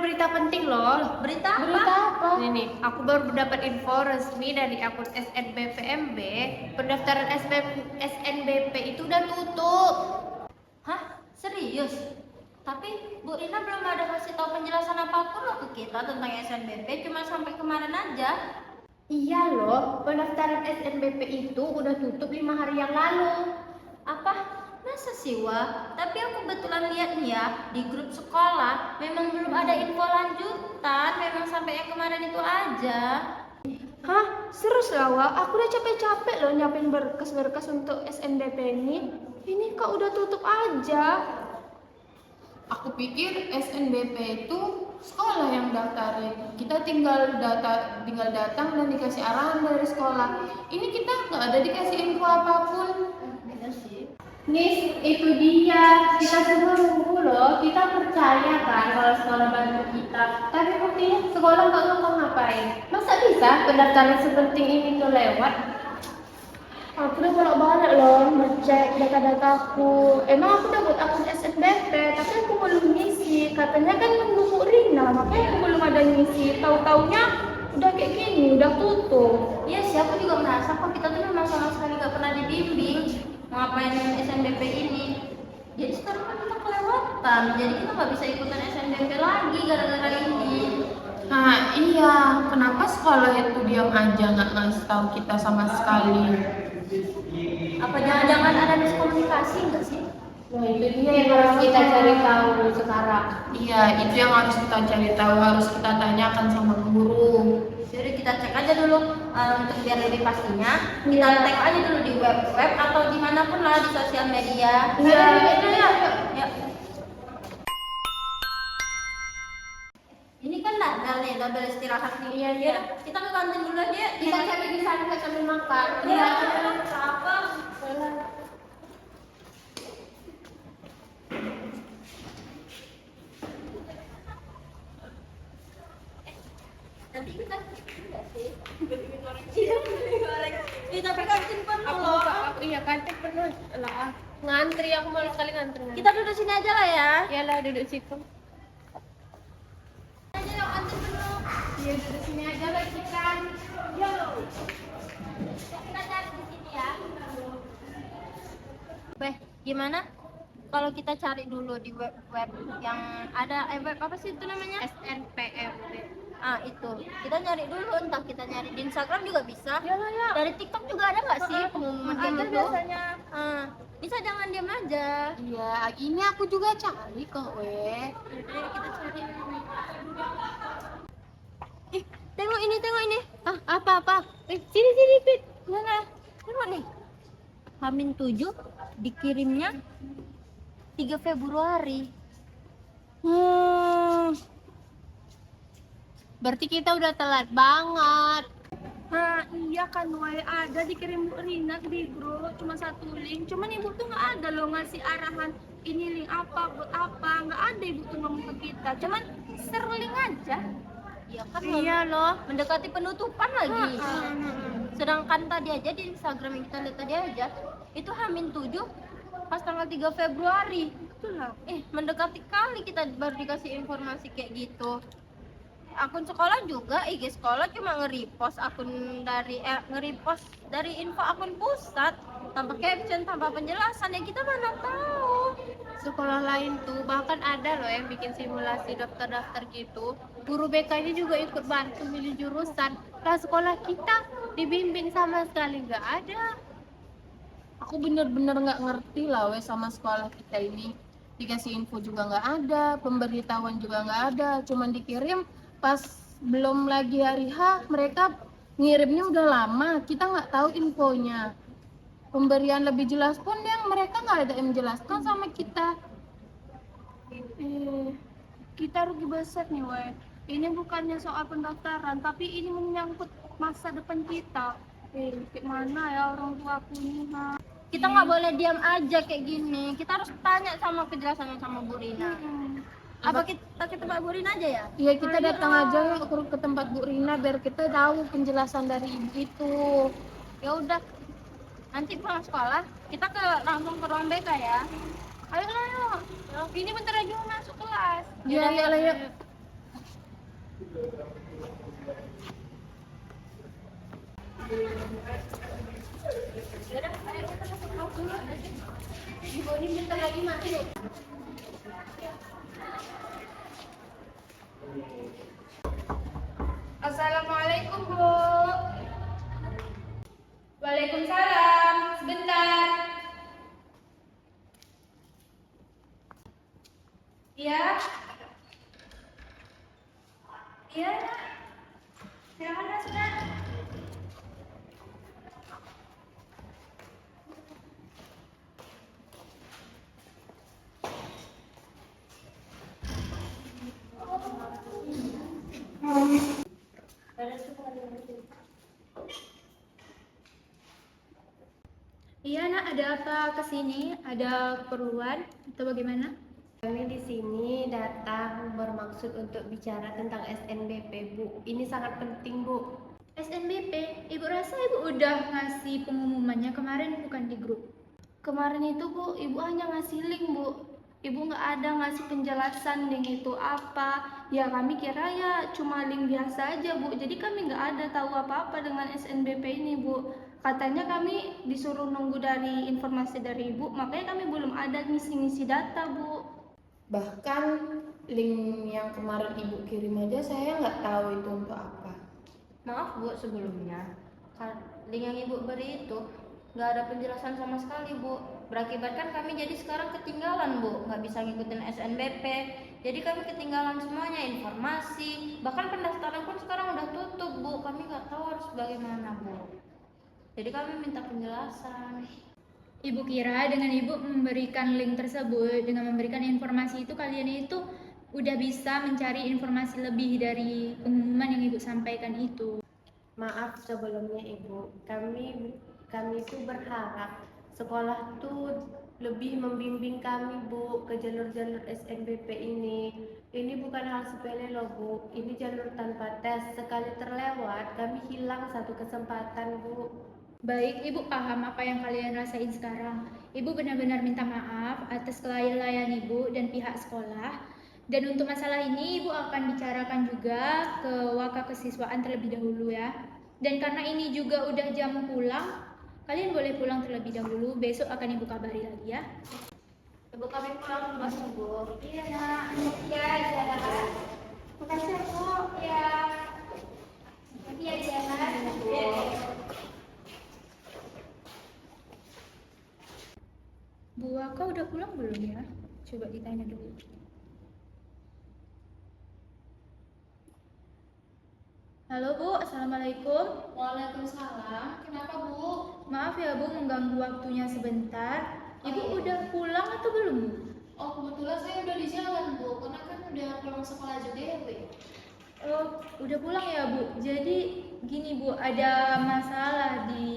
berita penting loh. Berita apa? Berita apa? Ini, aku baru dapat info resmi dari akun SNBPMB. Pendaftaran SNBP itu udah tutup. Hah? Serius? Tapi Bu Rina belum ada kasih tahu penjelasan apapun loh ke kita tentang SNBP, cuma sampai kemarin aja. Iya loh, pendaftaran SNBP itu udah tutup 5 hari yang lalu. Apa? Masa sih, Wah? Tapi aku kebetulan lihat nih ya, di grup sekolah memang belum ada info lanjutan, memang sampai yang kemarin itu aja. Hah? Serius lah, Wak? Aku udah capek-capek loh nyiapin berkas-berkas untuk SNBP ini. Ini kok udah tutup aja? Aku pikir SNBP itu sekolah yang daftarin. Kita tinggal datang dan dikasih arahan dari sekolah. Ini kita nggak ada dikasih info apapun. Nis, itu dia. Kita semua nunggu loh. Kita percaya kan kalau sekolah bantu kita. Tapi buktinya sekolah nggak ngapa-ngapain. Masa bisa pendaftaran sepenting ini tuh lewat? Aku udah bolak-balik loh ngecek data-dataku. Emang aku udah buat akun SNBP, tapi aku belum ngisi. Katanya kan nunggu Bu Rina, makanya aku belum ada ngisi. Tahu-taunya udah kayak gini, udah tutup. Iya sih, aku juga merasa kok kita tuh memang sama sekali nggak pernah dibimbing ngapain SNBP ini. Jadi sekarang kan kita kelewatan, jadi kita nggak bisa ikutan SNBP lagi gara-gara ini. Nah iya, kenapa sekolah itu diam aja nggak ngasih tahu kita sama sekali? Apa jangan-jangan ada miskomunikasi enggak sih? Nah itu dia yang harus kita cari tahu sekarang. Iya, itu yang harus kita cari tahu, harus kita tanyakan sama guru. Jadi kita cek aja dulu untuk biar lebih pastinya. Kita tag aja dulu di web atau dimanapun lah di sosial media. Iya. Ya. Ini kan dadal nih, double istirahat nih. Iya. Ya, kita ke kantin dulu aja. Kita cari di sana sambil makan. Iya. Apa? Nanti kita enggak sih? Iya, goreng. Iya, tapi kantin penuh loh. Iya kantin penuh lah. Ngantri aku malu sekali ngantri. Kita duduk sini aja lah ya. Iyalah duduk situ. Aja yang kantin penuh. Iya duduk sini aja lah kita. Yo. Kita cari di sini ya. Beh, gimana? Kalau kita cari dulu di web yang ada web apa sih itu namanya? SNPMB. Ah itu, kita nyari dulu, entah kita nyari di Instagram juga bisa. Yalah ya. Dari TikTok juga ada nggak sih pengumuman kayak Ada gitu? biasanya. Bisa jangan diam aja. Iya, ini aku juga cari kok, weh. Yaudah, kita cari. Ih, tengok ini. Ah apa? Sini, Fit. Mana? Tengok nih. Hamin 7 dikirimnya 3 Februari. Berarti kita udah telat banget. Nah iya kan, Wai, ada dikirim Bu Rina di grup, cuma satu link. Cuman ibu tuh nggak ada loh ngasih arahan ini link apa, buat apa. Nggak ada ibu tuh ngomong ke kita. Cuman share link aja. Iya kan? Iya loh. Mendekati penutupan lagi. Sedangkan tadi aja di Instagram yang kita lihat tadi aja itu Hamin 7 pas tanggal 3 Februari. Itulah. Mendekati kali kita baru dikasih informasi kayak gitu. Akun sekolah juga, IG sekolah cuma nge-repost nge-repost dari info akun pusat tanpa caption, tanpa penjelasan, yang kita mana tahu. Sekolah lain tuh bahkan ada loh yang bikin simulasi daftar-daftar gitu. Guru BK-nya juga ikut bantu milih jurusan. Lah sekolah kita dibimbing sama sekali nggak ada. Aku bener-bener nggak ngerti lah, weh, sama sekolah kita ini. Dikasih info juga nggak ada, pemberitahuan juga nggak ada, cuman dikirim pas belum lagi hari H. Mereka ngirimnya udah lama, kita nggak tahu infonya. Pemberian lebih jelas pun yang mereka nggak ada yang menjelaskan sama kita. Kita rugi besar nih, Wai. Ini bukannya soal pendaftaran, tapi ini menyangkut masa depan kita. Gimana ya orang tua aku ini, ha? Kita nggak boleh diam aja kayak gini, kita harus tanya sama kejelasannya sama Bu Rina. Apa kita ke tempat Bu Rina aja ya? Iya, kita datang aja ke tempat Bu Rina biar kita tahu penjelasan dari ibu itu. Ya udah, nanti pulang sekolah kita langsung ke ruang BK ya. Ayo. Ini bentar lagi mau masuk kelas. Iya, ya. Yaudah, ayo kita masuk kelas dulu. Ibu ini bentar lagi masuk. Assalamualaikum, Bu. Waalaikumsalam. Sebentar. Iya. Iya, Nak. Silakan masuk, Nak. Iya, Nak, ada apa kesini? Ada keperluan atau bagaimana? Kami di sini datang bermaksud untuk bicara tentang SNBP, Bu. Ini sangat penting, Bu. SNBP, Ibu rasa Ibu udah ngasih pengumumannya kemarin bukan di grup? Kemarin itu, Bu, Ibu hanya ngasih link, Bu. Ibu nggak ada ngasih penjelasan link itu apa. Ya kami kira ya cuma link biasa aja, Bu. Jadi kami nggak ada tahu apa-apa dengan SNBP ini, Bu. Katanya kami disuruh nunggu dari informasi dari Ibu, makanya kami belum ada ngisi-ngisi data, Bu. Bahkan link yang kemarin ibu kirim aja saya nggak tahu itu untuk apa. Maaf Bu sebelumnya, link yang ibu beri itu nggak ada penjelasan sama sekali Bu. Berakibatkan kami jadi sekarang ketinggalan Bu, nggak bisa ngikutin SNBP. Jadi kami ketinggalan semuanya, informasi, bahkan pendaftaran pun sekarang udah tutup Bu. Kami nggak tahu harus bagaimana Bu. Jadi kami minta penjelasan. Ibu kira dengan Ibu memberikan link tersebut, dengan memberikan informasi itu kalian itu udah bisa mencari informasi lebih dari pengumuman yang Ibu sampaikan itu. Maaf sebelumnya, Ibu. Kami itu berharap sekolah tuh lebih membimbing kami, Bu, ke jalur-jalur SNBP ini. Ini bukan hal sepele loh, Bu. Ini jalur tanpa tes. Sekali terlewat, kami hilang satu kesempatan, Bu. Baik, Ibu paham apa yang kalian rasain sekarang. Ibu benar-benar minta maaf atas kelalaian Ibu dan pihak sekolah. Dan untuk masalah ini Ibu akan bicarakan juga ke Waka Kesiswaan terlebih dahulu ya. Dan karena ini juga udah jam pulang, kalian boleh pulang terlebih dahulu. Besok akan Ibu kabari lagi ya. Ibu kami pulang dulu masuk Bu. Iya, Nak. Ya, jalan. Makasih, Bu. Ya. Iya, jalan. Bu Waka udah pulang belum ya? Coba ditanya dulu. Halo Bu, Assalamualaikum. Waalaikumsalam. Kenapa Bu? Maaf ya Bu mengganggu waktunya sebentar. Ibu udah pulang atau belum Bu? Oh kebetulan saya udah di jalan Bu, karena kan udah pulang sekolah juga ya Bu. Oh, udah pulang ya Bu. Jadi gini Bu, ada masalah di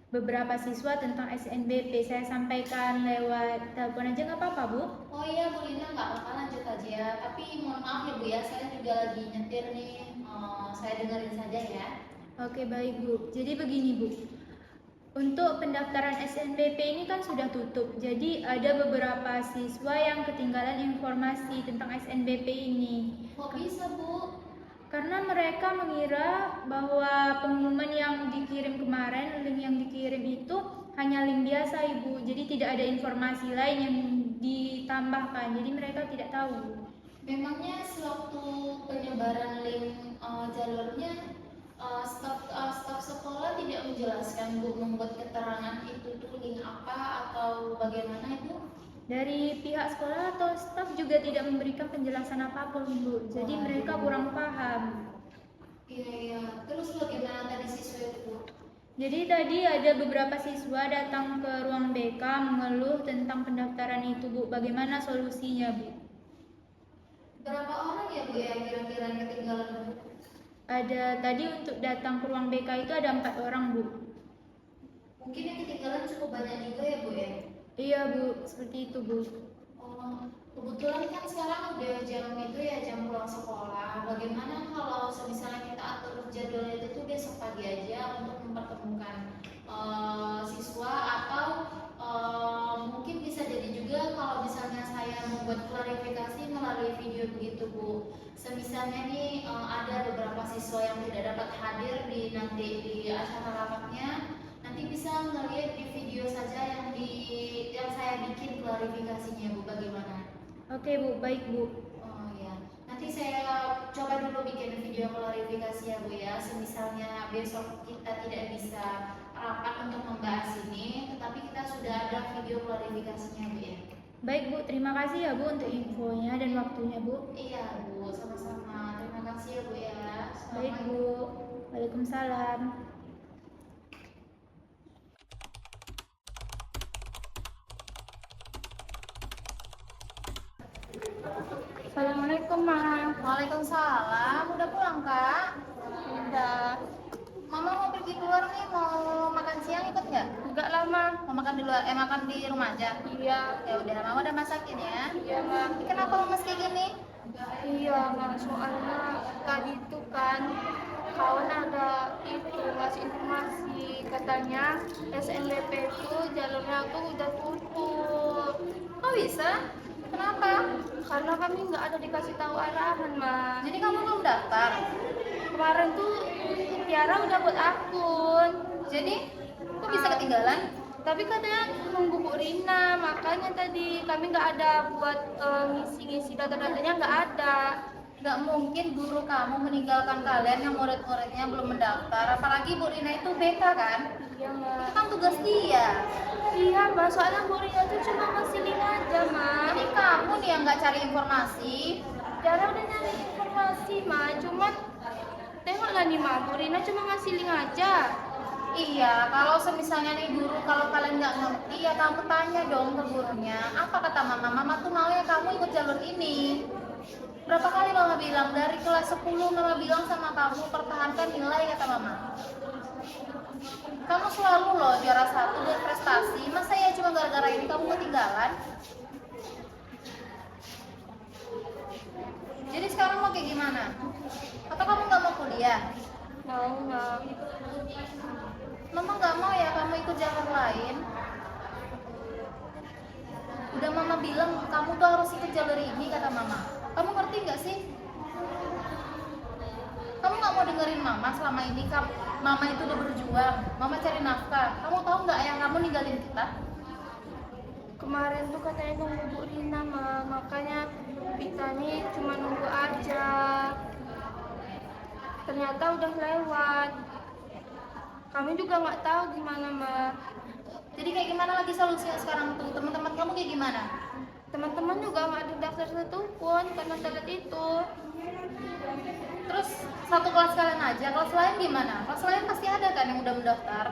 beberapa siswa tentang SNBP. Saya sampaikan lewat telepon aja nggak apa-apa Bu? Oh iya Bu Lina, nggak apa-apa lanjut aja. Tapi mohon maaf ya Bu ya, saya juga lagi nyetir nih. Saya dengerin saja ya. Oke baik Bu. Jadi begini Bu. Untuk pendaftaran SNBP ini kan sudah tutup. Jadi ada beberapa siswa yang ketinggalan informasi tentang SNBP ini. Kok bisa Bu? Karena mereka mengira bahwa pengumuman yang dikirim kemarin, link yang dikirim itu hanya link biasa Ibu. Jadi tidak ada informasi lain yang ditambahkan. Jadi mereka tidak tahu. Memangnya sewaktu penyebaran link jalurnya staf sekolah tidak menjelaskan Bu, membuat keterangan itu tuh link apa atau bagaimana Ibu? Dari pihak sekolah atau staf juga tidak memberikan penjelasan apapun Bu. Jadi mereka kurang paham. Iya. Terus bagaimana tadi siswa itu Bu? Jadi tadi ada beberapa siswa datang ke ruang BK mengeluh tentang pendaftaran itu Bu. Bagaimana solusinya Bu? Berapa orang ya Bu yang kira-kira yang ketinggalan Bu? Ada tadi untuk datang ke ruang BK itu ada 4 orang Bu. Mungkin yang ketinggalan cukup banyak juga ya Bu ya? Iya Bu, seperti itu Bu. Oh, kebetulan kan sekarang udah jam itu ya, jam pulang sekolah. Bagaimana kalau misalnya kita atur jadwalnya itu tuh besok pagi aja untuk mempertemukan siswa, atau mungkin bisa jadi juga kalau misalnya saya membuat klarifikasi melalui video begitu Bu. Semisalnya nih ada beberapa siswa yang tidak dapat hadir di nanti di acara rapatnya, nanti bisa ngelihat di video saja yang saya bikin klarifikasinya Bu, bagaimana? Oke Bu, baik Bu. Oh ya, nanti saya coba dulu bikin video klarifikasi ya Bu ya. Semisalnya besok kita tidak bisa rapat untuk membahas ini, tetapi kita sudah ada video klarifikasinya Bu ya. Baik Bu, terima kasih ya Bu untuk infonya dan waktunya Bu. Iya Bu, sama-sama. Terima kasih ya Bu ya. Baik Bu, Waalaikumsalam. Assalamualaikum Ma. Waalaikumsalam. Udah pulang Kak? Udah. Mama mau pergi keluar nih, mau makan siang ikut nggak? Enggak lama. Mau makan di luar? Makan di rumah aja? Iya. Ya udah, Mama udah masakin ya. Iya Ma. Kenapa lemes kayak gini? Iya Ma, soalnya tadi itu kan kawan ada itu ngasih informasi katanya SNBP itu jalurnya tuh udah tutup. Kok bisa? Kenapa? Karena kami nggak ada dikasih tahu arahan Ma. Jadi kamu belum daftar? Kemarin tuh Tiara udah buat akun. Jadi kok bisa ketinggalan? Tapi katanya nunggu Bu Rina, makanya tadi kami nggak ada buat ngisi-ngisi data-datanya nggak ada. Nggak mungkin guru kamu meninggalkan kalian yang murid-muridnya belum mendaftar. Apalagi Bu Rina itu BK kan? Iya Ma. Itu kan tugas dia. Iya Ma, soalnya Bu Rina tuh cuma ngasih link aja Ma. Jadi kamu nih yang nggak cari informasi. Tiara udah nyari informasi Ma, cuman tengoklah nih Ma, Bu Rina cuma ngasih link aja. Iya, kalau semisalnya nih guru, kalau kalian nggak ngerti ya kamu tanya dong ke gurunya. Apa kata mama? Mama tuh mau ya kamu ikut jalur ini. Berapa kali mama bilang, dari kelas 10 mama bilang sama kamu pertahankan nilai kata mama. Kamu selalu loh juara 1 buat prestasi. Masa ya cuma gara-gara ini kamu ketinggalan? Jadi sekarang mau kayak gimana? Atau kamu nggak mau kuliah? Mau Ma. Mama nggak mau ya kamu ikut jalur lain. Udah mama bilang kamu tuh harus ikut jalur ini kata mama. Kamu ngerti nggak sih? Kamu nggak mau dengerin mama selama ini. Mama itu udah berjuang. Mama cari nafkah. Kamu tahu nggak ayah kamu ninggalin kita? Kemarin tuh katanya nunggu Bu Rina Ma, makanya kita nih cuma nunggu aja. Ternyata udah lewat. Kami juga nggak tahu gimana Ma. Jadi kayak gimana lagi solusinya sekarang tuh? Teman-teman kamu kayak gimana? Teman-teman juga nggak ada daftar satupun karena telat itu. Terus satu kelas kalian aja, kelas lain gimana? Kelas lain pasti ada kan yang udah mendaftar.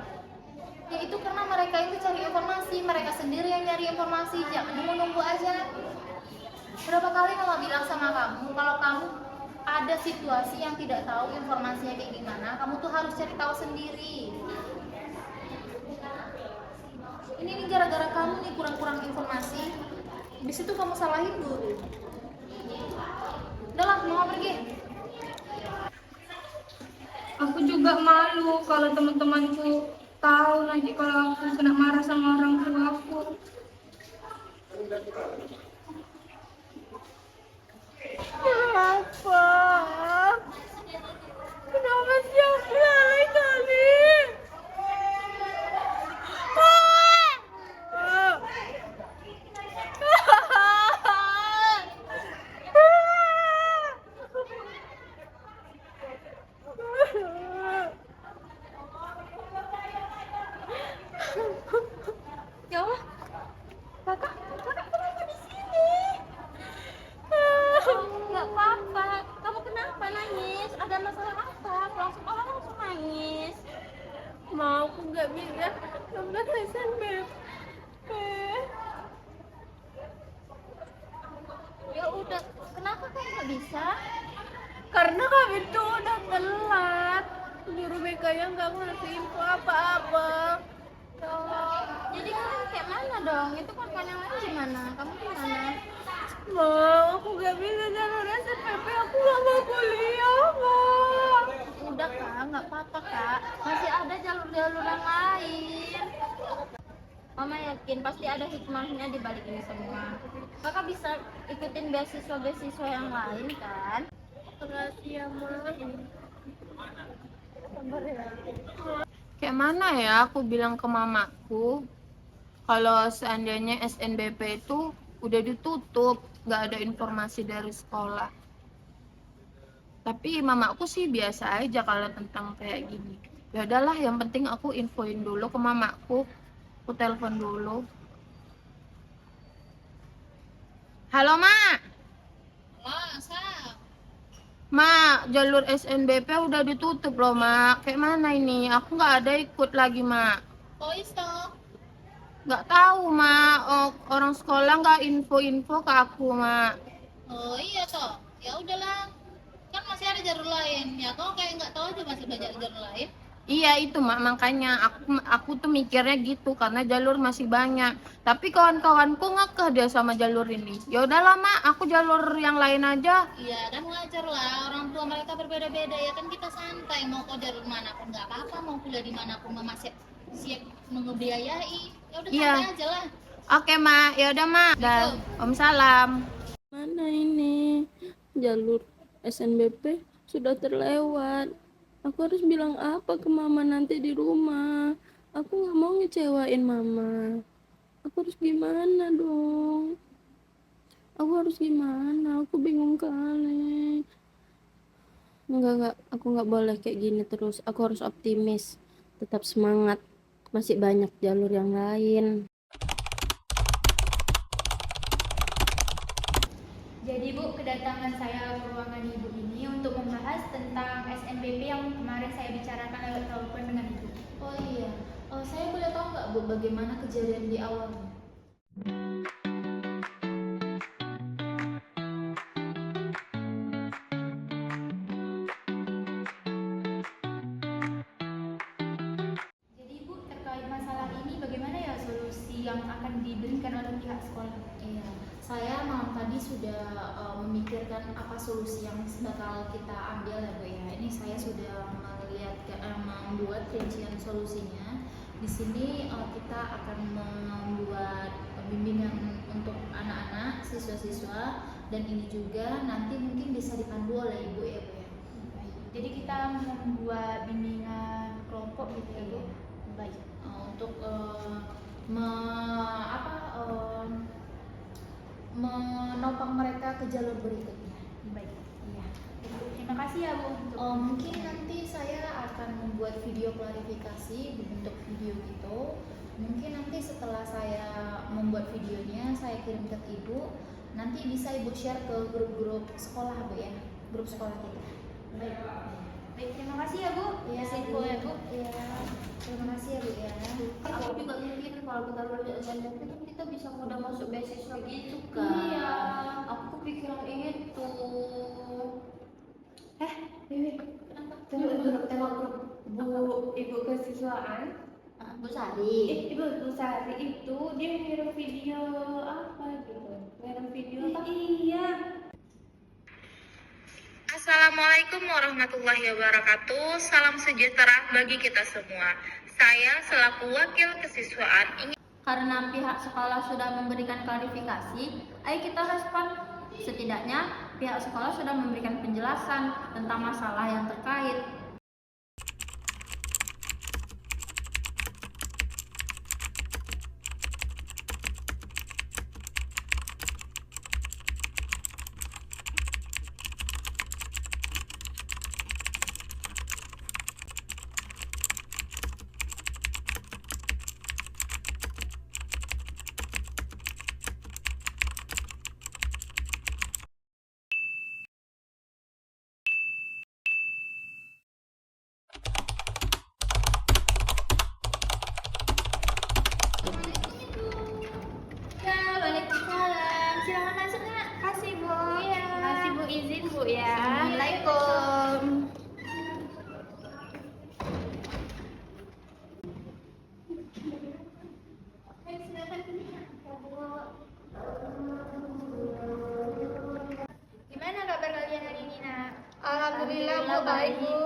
Ya itu karena mereka itu cari informasi, mereka sendiri yang nyari informasi, jangan nunggu-nunggu aja. Berapa kali mama bilang sama kamu, kalau kamu ada situasi yang tidak tahu informasinya kayak gimana, kamu tuh harus cari tahu sendiri. Ini nih gara-gara kamu nih kurang-kurang informasi, di situ kamu salahin guru. Udah lah, mau pergi. Aku juga malu kalau teman-temanku tahu nanti kalau aku kena marah sama orang tua aku. Kenapa? Kenapa sih aku lalai kali? Ya Allah, kakak kenapa di sini? Nggak apa-apa. Kamu kenapa nangis? Ada masalah apa? Pulang sekolah langsung nangis. Mau aku nggak bisa daftar SNBP. Ya udah, kenapa kamu nggak bisa? Karena kami tuh udah telat. Guru BK-nya nggak ngasih info apa-apa. Ya Allah, jadi kalian kayak mana dong? Itu kan yang lain gimana? Kamu gimana? Mau, aku nggak bisa jalur SNBP. Aku nggak mau kuliah, Mak. Udah kak, nggak apa-apa kak. Masih ada jalur-jalur yang lain. Mama yakin pasti ada hikmahnya di balik ini semua. Kakak bisa ikutin beasiswa-beasiswa yang lain kan? Makasih ya, Ma. Kayak mana ya aku bilang ke mamaku kalau seandainya SNBP itu udah ditutup, nggak ada informasi dari sekolah. Tapi mamaku sih biasa aja kalau tentang kayak gini. Ya udahlah, yang penting aku infoin dulu ke mamaku. Aku telepon dulu. Halo, Mak. Mak, jalur SNBP udah ditutup loh, Mak. Kayak mana ini? Aku nggak ada ikut lagi, Mak. Oh itu. Nggak tahu, Mak. Oh, orang sekolah nggak info-info ke aku, Mak. Oh iya toh. Ya udahlah. Kan masih ada jalur lain. Ya kau kayak nggak tahu aja masih banyak jalur lain. Iya itu, Mak, makanya aku tuh mikirnya gitu karena jalur masih banyak. Tapi kawan-kawanku ngekeh dia sama jalur ini. Ya udahlah, Mak, aku jalur yang lain aja. Iya kan wajar lah. Orang tua mereka berbeda-beda ya kan kita santai. Mau kau jalur mana pun nggak apa-apa. Mau kuliah di mana pun mama siap membiayai. Ya udah Iya. santai aja lah. Oke, Mak. Ya udah, Mak. Dah. Om salam. Mana ini? Jalur SNBP sudah terlewat. Aku harus bilang apa ke mama nanti di rumah? Aku nggak mau ngecewain mama. Aku harus gimana dong? Aku harus gimana? Aku bingung kali. Enggak, aku nggak boleh kayak gini terus. Aku harus optimis, tetap semangat. Masih banyak jalur yang lain. Jadi Bu, kedatangan saya ke ruangan Ibu ini untuk membahas tentang SNBP yang kemarin saya bicarakan lewat telepon dengan Ibu. Oh iya. Saya boleh tahu nggak Bu bagaimana kejadian di awalnya? Jadi Bu, terkait masalah ini bagaimana ya solusi yang akan diberikan oleh pihak sekolah? Iya, saya malam tadi sudah memikirkan apa solusi yang bakal kita ambil ya Bu ya. Ini saya sudah membuat rincian solusinya. Di sini kita akan membuat bimbingan untuk anak-anak, siswa-siswa, dan ini juga nanti mungkin bisa dipandu oleh Ibu ya Bu ya. Jadi kita membuat bimbingan kelompok gitu ya Bu? Baik. Untuk menopang mereka ke jalur berikutnya. Baik. Iya. Terima kasih ya Bu. Mungkin nanti saya akan membuat video klarifikasi berbentuk video gitu. Mungkin nanti setelah saya membuat videonya saya kirim ke Ibu. Nanti bisa Ibu share ke grup-grup sekolah Bu ya, grup sekolah kita. Baik. Baik, terima kasih ya Bu. Iya, info ya Bu. Iya. Terima kasih ya Bu ya. Aku juga mikir kalau kita lulus SNBP kan kita bisa mudah masuk beasiswa gitu kan. Iya. Aku kepikiran itu. Tengok Bu Ibu kesiswaan. Bu Sari. Ibu Sari itu dia ngirim video apa gitu? Ngirim video apa? Iya. Assalamualaikum warahmatullahi wabarakatuh. Salam sejahtera bagi kita semua. Saya selaku wakil kesiswaan ingin Karena pihak sekolah sudah memberikan klarifikasi, ayo kita respon. Setidaknya pihak sekolah sudah memberikan penjelasan tentang masalah yang terkait. Ya, waalaikumsalam. Silakan masuk Nak. Kasih Bu. Iya. Kasih Bu izin Bu ya. Assalamualaikum. Gimana kabar kalian hari ini Nak? Alhamdulillah Bu, baik Bu.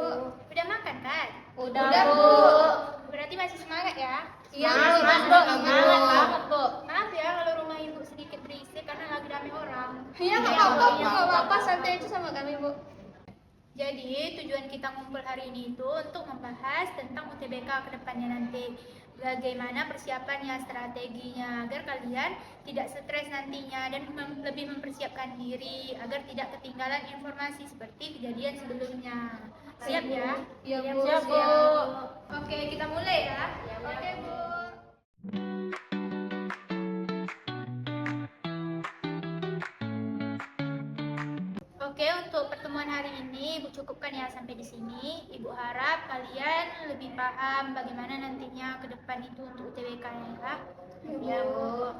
Udah makan kan? Udah, Udah Bu. Bu. Berarti masih semangat ya? Iya, Semangat, Bu. Semangat banget, Bu. Maaf ya kalau rumah ibu sedikit berisik karena lagi rame orang. Iya, nggak apa-apa, Bu. Nggak apa-apa, santai aja sama kami, Bu. Jadi tujuan kita ngumpul hari ini itu untuk membahas tentang UTBK ke depannya nanti. Bagaimana persiapannya, strateginya agar kalian tidak stres nantinya dan lebih mempersiapkan diri agar tidak ketinggalan informasi seperti kejadian sebelumnya. Siap ya? Iya, Bu. Siap, Bu. Oke, kita mulai ya. Oke, Bu. Oke, untuk pertemuan hari ini Ibu cukupkan ya sampai di sini. Ibu harap kalian lebih paham bagaimana nantinya ke depan itu untuk UTBK ya. Ya, Bu.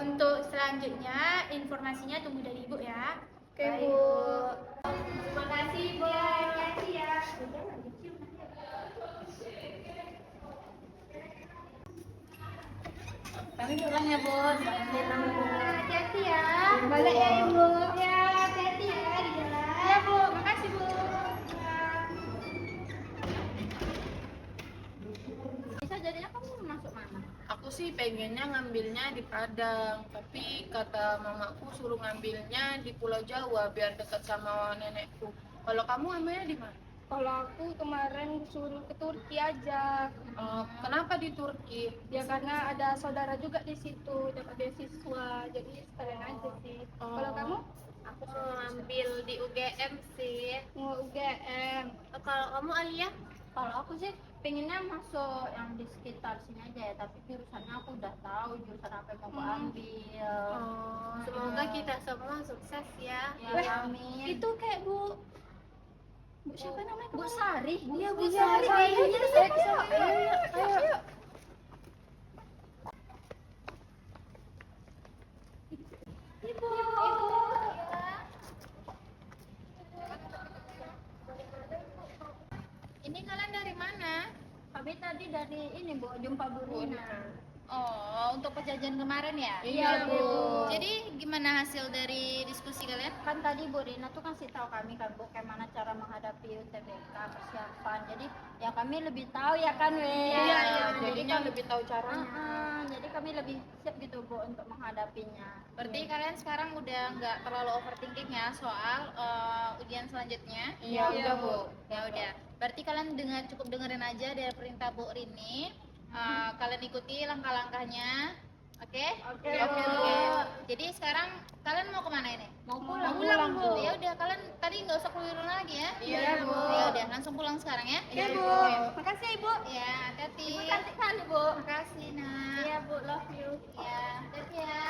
Untuk selanjutnya informasinya tunggu dari Ibu ya. Oke, Baik, Bu. Terima kasih, Bu. Hati-hati ya. Kami pulang ya, Bu. Hati-hati ya. Balik ya, Ibu. Ya, hati-hati ya di jalan. Ya, Bu. Makasih, Bu. Bisa jadinya kamu masuk mana? Aku sih pengennya ngambilnya di Padang, tapi kata mamaku suruh ngambilnya di Pulau Jawa biar dekat sama nenekku. Kalau kamu ngambilnya di mana? Kalau aku kemarin suruh ke Turki aja. Kenapa di Turki? Ya karena ada saudara juga di situ dapat beasiswa, jadi sekalian aja sih. Kalau kamu Aku mau ambil di UGM sih. mau UGM? Kalau kamu Alia? Kalau aku sih pengennya masuk yang di sekitar sini aja ya, tapi jurusannya aku udah tahu jurusan apa yang mau aku ambil. Semoga kita semua sukses ya. Ya, amin. Itu kayak Bu siapa namanya? Bu Sari. Iya, Bu Sari. Sari. Ayo, kita sama. Ayo. Ini kalian dari mana? Kami tadi dari ini, Bu, jumpa Bu Rina. Oh, untuk perjanjian kemarin ya? Iya, Bu. Jadi gimana hasil dari diskusi kalian? Kan tadi Bu Rina tuh kasih tahu kami kan, Bu, bagaimana cara menghadapi UTBK persiapan. Jadi ya kami lebih tahu ya kan, We. Iya, Jadi jadinya kami- lebih tahu caranya. Jadi kami lebih siap gitu, Bu, untuk menghadapinya. Berarti kalian sekarang udah nggak terlalu overthinking ya soal ujian selanjutnya? Iya, udah, Bu. Ya udah. Berarti kalian cukup dengerin aja dari perintah Bu Rini. Kalian ikuti langkah-langkahnya. Oke? Oke, Oke. Bu. Jadi sekarang kalian mau kemana ini? Mau pulang, Bu. Ya udah, kalian tadi nggak usah keluyuran lagi ya? Iya, Bu. Ya udah, langsung pulang sekarang ya? Iya, Bu. Makasih ya, Ibu. Ya, hati-hati. Cantik kali, Bu. Makasih, Nak. Iya, Bu, love you. Ya, hati-hati ya.